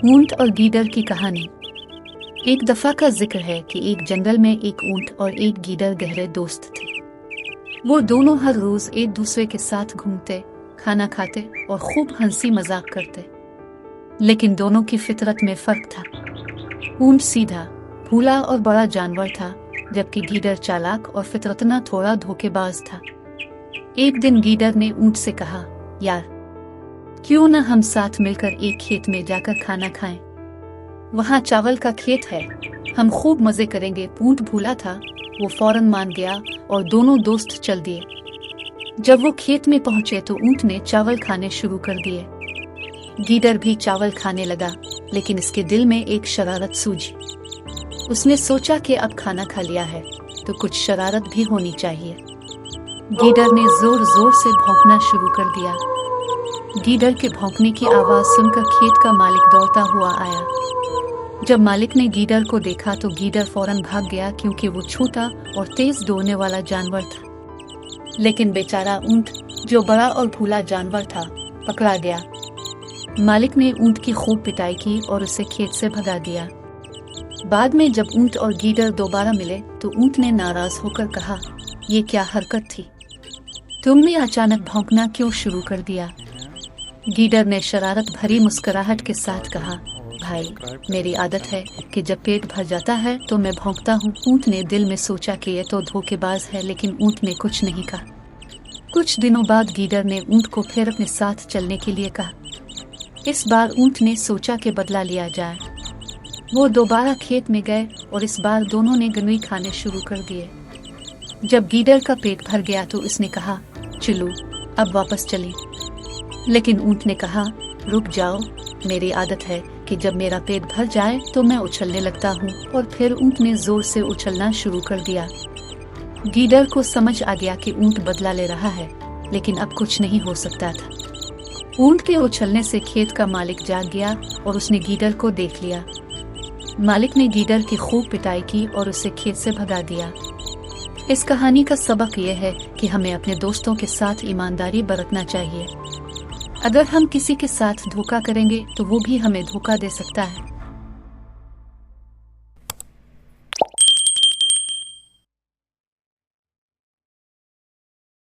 ऊंट और गीदड़ की कहानी। एक दफा का जिक्र है कि एक जंगल में एक ऊंट और एक गीदड़ गहरे दोस्त थे। वो दोनों हर रोज एक दूसरे के साथ घूमते, खाना खाते और खूब हंसी मजाक करते। लेकिन दोनों की फितरत में फर्क था। ऊंट सीधा, भोला और बड़ा जानवर था, जबकि गीदड़ चालाक और फितरतना थोड़ा धोखेबाज था। एक दिन गीदड़ ने ऊंट से कहा, यार, क्यों न हम साथ मिलकर एक खेत में जाकर खाना खाएं? वहाँ चावल का खेत है, हम खूब मजे करेंगे। ऊंट भूला था, वो फौरन मान गया और दोनों दोस्त चल दिए। जब वो खेत में पहुंचे तो ऊंट ने चावल खाने शुरू कर दिए। गीदड़ भी चावल खाने लगा, लेकिन इसके दिल में एक शरारत सूझी। उसने सोचा कि अब खाना खा लिया है तो कुछ शरारत भी होनी चाहिए। गीदड़ ने जोर जोर से भौंकना शुरू कर दिया। गीदड़ के भौंकने की आवाज सुनकर खेत का मालिक दौड़ता हुआ आया। जब मालिक ने गीदड़ को देखा तो गीदड़ फौरन भाग गया, क्योंकि वो छोटा और तेज दौड़ने वाला जानवर था। लेकिन बेचारा ऊंट, जो बड़ा और भूला जानवर था, पकड़ा गया। मालिक ने ऊंट की खूब पिटाई की और उसे खेत से भगा दिया। बाद में जब ऊंट और गीदड़ दोबारा मिले तो ऊंट ने नाराज होकर कहा, ये क्या हरकत थी? तुमने अचानक भौंकना क्यों शुरू कर दिया? गीदड़ ने शरारत भरी मुस्कुराहट के साथ कहा, भाई, मेरी आदत है कि जब पेट भर जाता है तो मैं भौंकता हूँ। ऊंट ने दिल में सोचा कि यह तो धोखेबाज है, लेकिन ऊंट ने कुछ नहीं कहा। कुछ दिनों बाद गीदड़ ने ऊंट को फिर अपने साथ चलने के लिए कहा। इस बार ऊंट ने सोचा कि बदला लिया जाए। वो दोबारा खेत में गए और इस बार दोनों ने गनुई खाने शुरू कर दिए। जब गीदड़ का पेट भर गया तो उसने कहा, चलो अब वापस चलें। लेकिन ऊंट ने कहा, रुक जाओ, मेरी आदत है कि जब मेरा पेट भर जाए तो मैं उछलने लगता हूँ। और फिर ऊंट ने जोर से उछलना शुरू कर दिया। गीदड़ को समझ आ गया कि ऊंट बदला ले रहा है, लेकिन अब कुछ नहीं हो सकता था। ऊंट के उछलने से खेत का मालिक जाग गया और उसने गीदड़ को देख लिया। मालिक ने गीदड़ की खूब पिटाई की और उसे खेत से भगा दिया। इस कहानी का सबक यह है कि हमें अपने दोस्तों के साथ ईमानदारी बरतना चाहिए। अगर हम किसी के साथ धोखा करेंगे तो वो भी हमें धोखा दे सकता है।